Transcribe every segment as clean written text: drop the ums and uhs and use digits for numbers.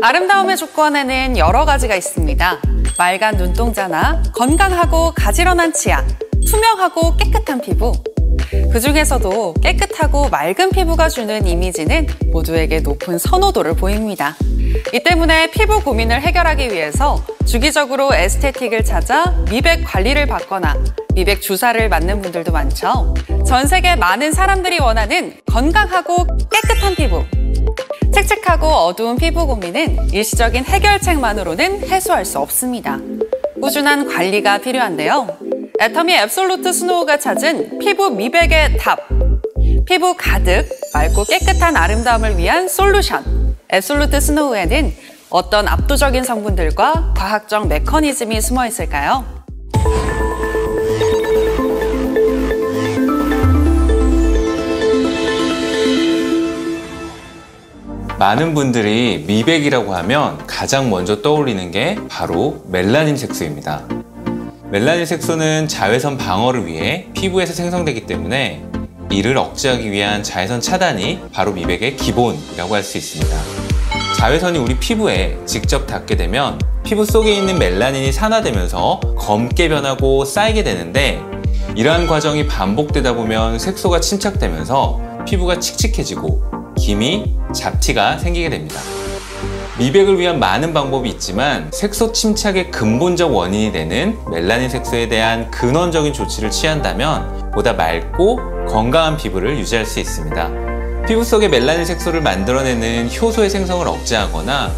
아름다움의 조건에는 여러 가지가 있습니다. 맑은 눈동자나 건강하고 가지런한 치아, 투명하고 깨끗한 피부. 그중에서도 깨끗하고 맑은 피부가 주는 이미지는 모두에게 높은 선호도를 보입니다. 이 때문에 피부 고민을 해결하기 위해서 주기적으로 에스테틱을 찾아 미백 관리를 받거나 미백 주사를 맞는 분들도 많죠. 전 세계 많은 사람들이 원하는 건강하고 깨끗한 피부. 칙칙하고 어두운 피부 고민은 일시적인 해결책만으로는 해소할 수 없습니다. 꾸준한 관리가 필요한데요. 애터미 앱솔루트 스노우가 찾은 피부 미백의 답. 피부 가득 맑고 깨끗한 아름다움을 위한 솔루션. 앱솔루트 스노우에는 어떤 압도적인 성분들과 과학적 메커니즘이 숨어 있을까요? 많은 분들이 미백이라고 하면 가장 먼저 떠올리는 게 바로 멜라닌 색소입니다. 멜라닌 색소는 자외선 방어를 위해 피부에서 생성되기 때문에 이를 억제하기 위한 자외선 차단이 바로 미백의 기본이라고 할 수 있습니다. 자외선이 우리 피부에 직접 닿게 되면 피부 속에 있는 멜라닌이 산화되면서 검게 변하고 쌓이게 되는데, 이러한 과정이 반복되다 보면 색소가 침착되면서 피부가 칙칙해지고 기미, 잡티가 생기게 됩니다. 미백을 위한 많은 방법이 있지만 색소 침착의 근본적 원인이 되는 멜라닌 색소에 대한 근원적인 조치를 취한다면 보다 맑고 건강한 피부를 유지할 수 있습니다. 피부 속에 멜라닌 색소를 만들어내는 효소의 생성을 억제하거나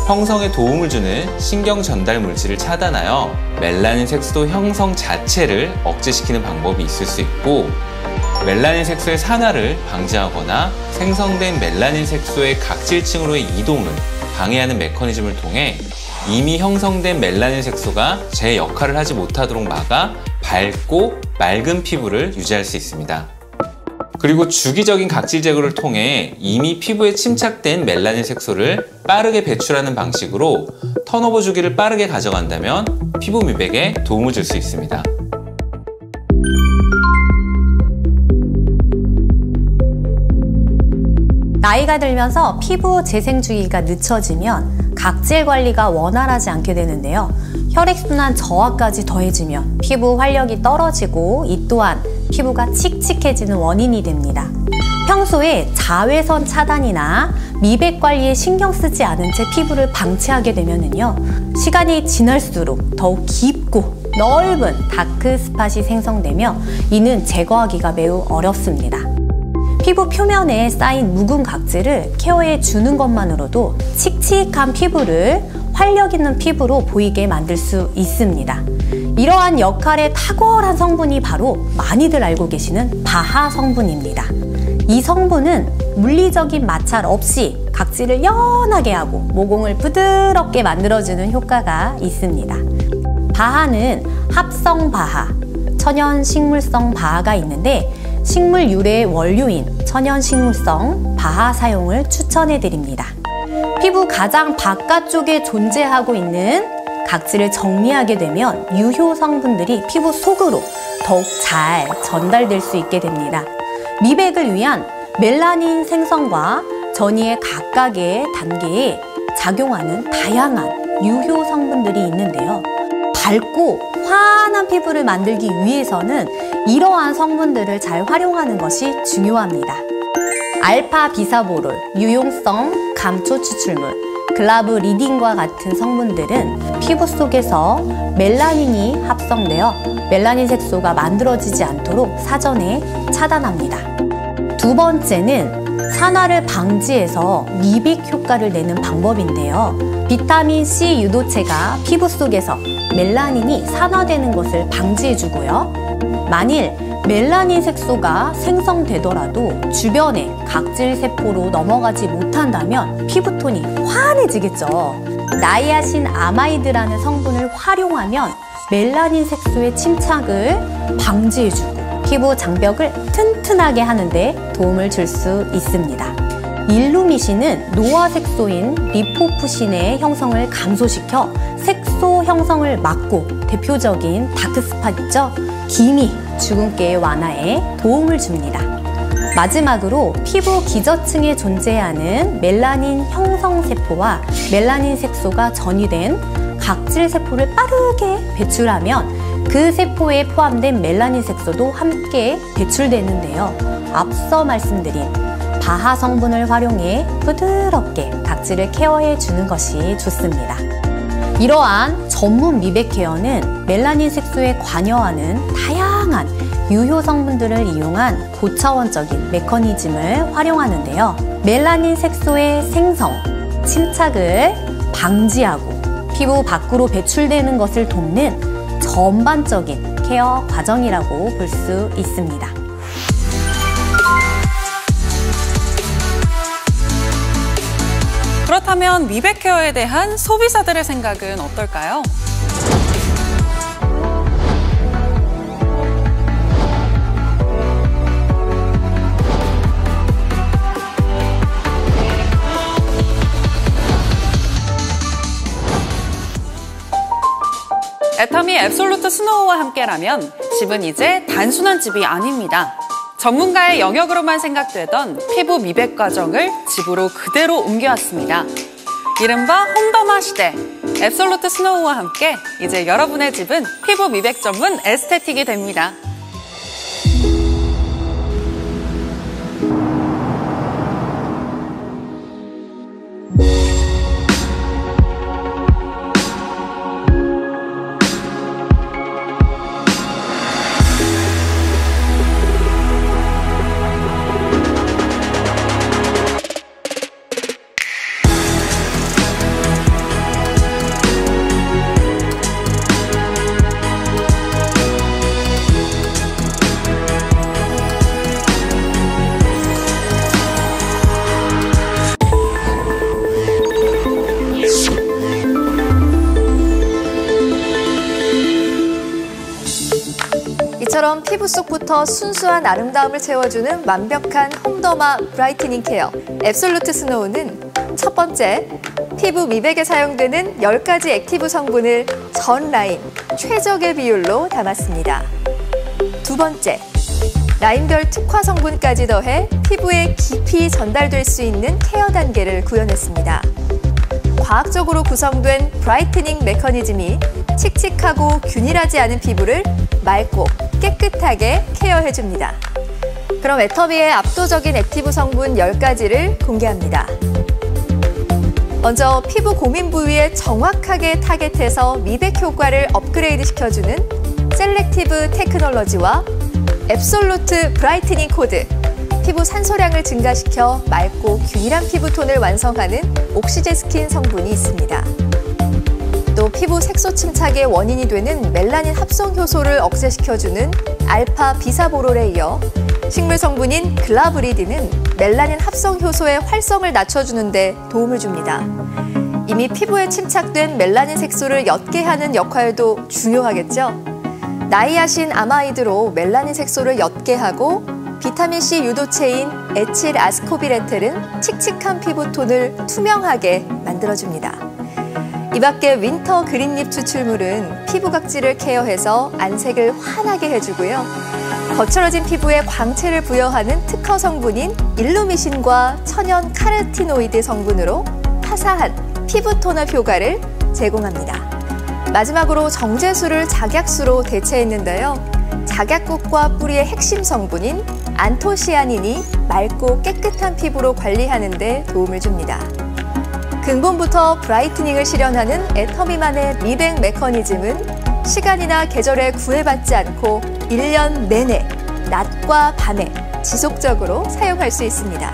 형성에 도움을 주는 신경 전달 물질을 차단하여 멜라닌 색소 형성 자체를 억제시키는 방법이 있을 수 있고, 멜라닌 색소의 산화를 방지하거나 생성된 멜라닌 색소의 각질층으로의 이동을 방해하는 메커니즘을 통해 이미 형성된 멜라닌 색소가 제 역할을 하지 못하도록 막아 밝고 맑은 피부를 유지할 수 있습니다. 그리고 주기적인 각질 제거를 통해 이미 피부에 침착된 멜라닌 색소를 빠르게 배출하는 방식으로 턴오버 주기를 빠르게 가져간다면 피부 미백에 도움을 줄 수 있습니다. 나이가 들면서 피부 재생 주기가 늦춰지면 각질 관리가 원활하지 않게 되는데요. 혈액순환 저하까지 더해지면 피부 활력이 떨어지고 이 또한 피부가 칙칙해지는 원인이 됩니다. 평소에 자외선 차단이나 미백 관리에 신경 쓰지 않은 채 피부를 방치하게 되면은요, 시간이 지날수록 더욱 깊고 넓은 다크 스팟이 생성되며 이는 제거하기가 매우 어렵습니다. 피부 표면에 쌓인 묵은 각질을 케어해 주는 것만으로도 칙칙한 피부를 활력 있는 피부로 보이게 만들 수 있습니다. 이러한 역할의 탁월한 성분이 바로 많이들 알고 계시는 바하 성분입니다. 이 성분은 물리적인 마찰 없이 각질을 연하게 하고 모공을 부드럽게 만들어주는 효과가 있습니다. 바하는 합성 바하, 천연 식물성 바하가 있는데 식물 유래의 원료인 천연 식물성 바하 사용을 추천해 드립니다. 피부 가장 바깥쪽에 존재하고 있는 각질을 정리하게 되면 유효 성분들이 피부 속으로 더욱 잘 전달될 수 있게 됩니다. 미백을 위한 멜라닌 생성과 전이의 각각의 단계에 작용하는 다양한 유효 성분들이 있는데요. 밝고 환한 피부를 만들기 위해서는 이러한 성분들을 잘 활용하는 것이 중요합니다. 알파 비사보롤, 유용성 감초 추출물, 글라브리딘과 같은 성분들은 피부 속에서 멜라닌이 합성되어 멜라닌 색소가 만들어지지 않도록 사전에 차단합니다. 두 번째는 산화를 방지해서 미백 효과를 내는 방법인데요. 비타민C 유도체가 피부 속에서 멜라닌이 산화되는 것을 방지해주고요. 만일 멜라닌 색소가 생성되더라도 주변의 각질 세포로 넘어가지 못한다면 피부톤이 환해지겠죠. 나이아신 아마이드라는 성분을 활용하면 멜라닌 색소의 침착을 방지해주고 피부 장벽을 튼튼하게 하는데 도움을 줄 수 있습니다. 일루미신은 노화 색소인 리포푸신의 형성을 감소시켜 색소 형성을 막고 대표적인 다크스팟 있죠? 기미, 주근깨의 완화에 도움을 줍니다. 마지막으로 피부 기저층에 존재하는 멜라닌 형성세포와 멜라닌 색소가 전이된 각질 세포를 빠르게 배출하면 그 세포에 포함된 멜라닌 색소도 함께 배출되는데요. 앞서 말씀드린 바하 성분을 활용해 부드럽게 각질을 케어해 주는 것이 좋습니다. 이러한 전문 미백 케어는 멜라닌 색소에 관여하는 다양한 유효 성분들을 이용한 고차원적인 메커니즘을 활용하는데요. 멜라닌 색소의 생성, 침착을 방지하고 피부 밖으로 배출되는 것을 돕는 전반적인 케어 과정이라고 볼 수 있습니다. 그렇다면 미백 케어에 대한 소비자들의 생각은 어떨까요? 애터미 앱솔루트 스노우와 함께라면 집은 이제 단순한 집이 아닙니다. 전문가의 영역으로만 생각되던 피부 미백 과정을 집으로 그대로 옮겨왔습니다. 이른바 홈더마 시대. 앱솔루트 스노우와 함께 이제 여러분의 집은 피부 미백 전문 에스테틱이 됩니다. 이처럼 피부 속부터 순수한 아름다움을 채워주는 완벽한 홈더마 브라이트닝 케어 앱솔루트 스노우는 첫 번째, 피부 미백에 사용되는 10가지 액티브 성분을 전 라인 최적의 비율로 담았습니다. 두 번째, 라인별 특화 성분까지 더해 피부에 깊이 전달될 수 있는 케어 단계를 구현했습니다. 과학적으로 구성된 브라이트닝 메커니즘이 칙칙하고 균일하지 않은 피부를 맑고 깨끗하게 케어해줍니다. 그럼 애터미의 압도적인 액티브 성분 10가지를 공개합니다. 먼저 피부 고민 부위에 정확하게 타겟해서 미백 효과를 업그레이드 시켜주는 셀렉티브 테크놀로지와 앱솔루트 브라이트닝 코드, 피부 산소량을 증가시켜 맑고 균일한 피부톤을 완성하는 옥시제스킨 성분이 있습니다. 또 피부 색소 침착의 원인이 되는 멜라닌 합성 효소를 억제시켜주는 알파 비사보롤에 이어 식물 성분인 글라브리드는 멜라닌 합성 효소의 활성을 낮춰주는 데 도움을 줍니다. 이미 피부에 침착된 멜라닌 색소를 옅게 하는 역할도 중요하겠죠? 나이아신 아마이드로 멜라닌 색소를 옅게 하고 비타민C 유도체인 에칠 아스코빌에텔은 칙칙한 피부톤을 투명하게 만들어줍니다. 이 밖에 윈터 그린립 추출물은 피부 각질을 케어해서 안색을 환하게 해주고요. 거칠어진 피부에 광채를 부여하는 특허 성분인 일루미신과 천연 카르티노이드 성분으로 화사한 피부 톤업 효과를 제공합니다. 마지막으로 정제수를 작약수로 대체했는데요. 작약국과 뿌리의 핵심 성분인 안토시아닌이 맑고 깨끗한 피부로 관리하는 데 도움을 줍니다. 근본부터 브라이트닝을 실현하는 애터미만의 미백 메커니즘은 시간이나 계절에 구애받지 않고 1년 내내 낮과 밤에 지속적으로 사용할 수 있습니다.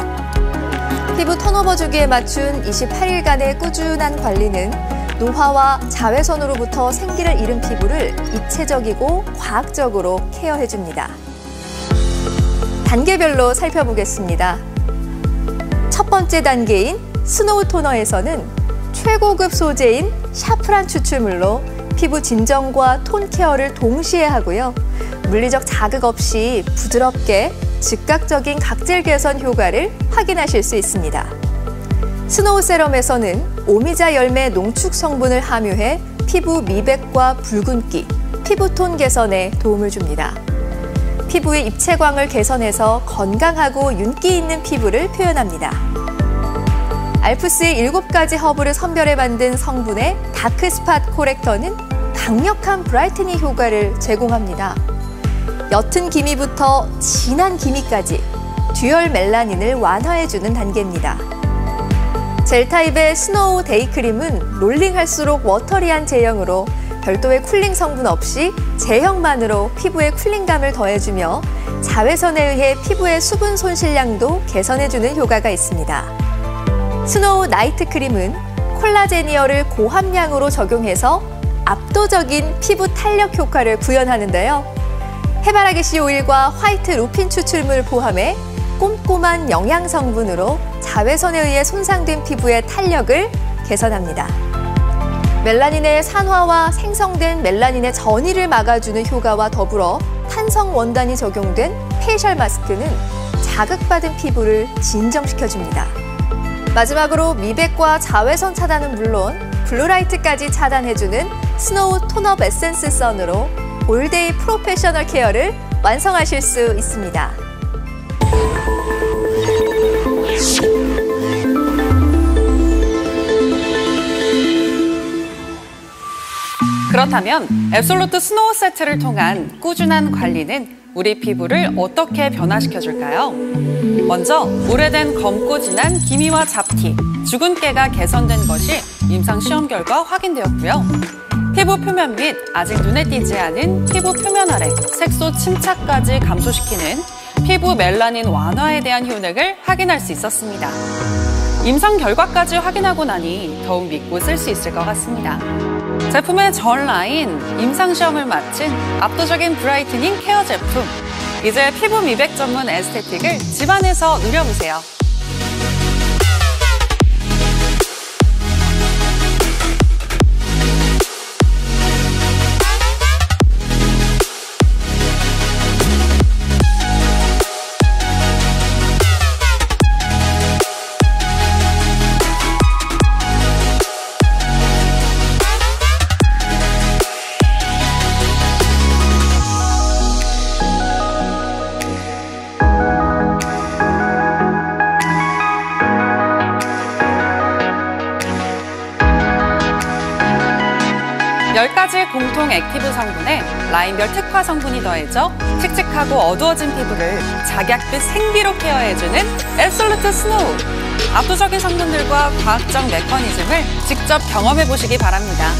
피부 턴오버 주기에 맞춘 28일간의 꾸준한 관리는 노화와 자외선으로부터 생기를 잃은 피부를 입체적이고 과학적으로 케어해줍니다. 단계별로 살펴보겠습니다. 첫 번째 단계인 스노우 토너에서는 최고급 소재인 샤프란 추출물로 피부 진정과 톤 케어를 동시에 하고요. 물리적 자극 없이 부드럽게 즉각적인 각질 개선 효과를 확인하실 수 있습니다. 스노우 세럼에서는 오미자 열매 농축 성분을 함유해 피부 미백과 붉은기, 피부톤 개선에 도움을 줍니다. 피부의 입체광을 개선해서 건강하고 윤기 있는 피부를 표현합니다. 알프스의 7가지 허브를 선별해 만든 성분의 다크스팟 코렉터는 강력한 브라이트닝 효과를 제공합니다. 옅은 기미부터 진한 기미까지 듀얼 멜라닌을 완화해주는 단계입니다. 젤 타입의 스노우 데이크림은 롤링할수록 워터리한 제형으로 별도의 쿨링 성분 없이 제형만으로 피부에 쿨링감을 더해주며 자외선에 의해 피부의 수분 손실량도 개선해주는 효과가 있습니다. 스노우 나이트 크림은 콜라제니어를 고함량으로 적용해서 압도적인 피부 탄력 효과를 구현하는데요. 해바라기 씨 오일과 화이트 루핀 추출물을 포함해 꼼꼼한 영양 성분으로 자외선에 의해 손상된 피부의 탄력을 개선합니다. 멜라닌의 산화와 생성된 멜라닌의 전이를 막아주는 효과와 더불어 탄성 원단이 적용된 페이셜 마스크는 자극받은 피부를 진정시켜줍니다. 마지막으로 미백과 자외선 차단은 물론 블루라이트까지 차단해주는 스노우 톤업 에센스 선으로 올데이 프로페셔널 케어를 완성하실 수 있습니다. 그렇다면 앱솔루트 스노우 세트를 통한 꾸준한 관리는 우리 피부를 어떻게 변화시켜줄까요? 먼저 오래된 검고 진한 기미와 잡티, 주근깨가 개선된 것이 임상 시험 결과 확인되었고요. 피부 표면 및 아직 눈에 띄지 않은 피부 표면 아래 색소 침착까지 감소시키는 피부 멜라닌 완화에 대한 효능을 확인할 수 있었습니다. 임상 결과까지 확인하고 나니 더욱 믿고 쓸 수 있을 것 같습니다. 제품의 전 라인, 임상 시험을 마친 압도적인 브라이트닝 케어 제품. 이제 피부 미백 전문 에스테틱을 집안에서 누려보세요. 공통 액티브 성분에 라인별 특화 성분이 더해져 칙칙하고 어두워진 피부를 작약빛 생기로 케어해주는 앱솔루트 스노우. 압도적인 성분들과 과학적 메커니즘을 직접 경험해보시기 바랍니다.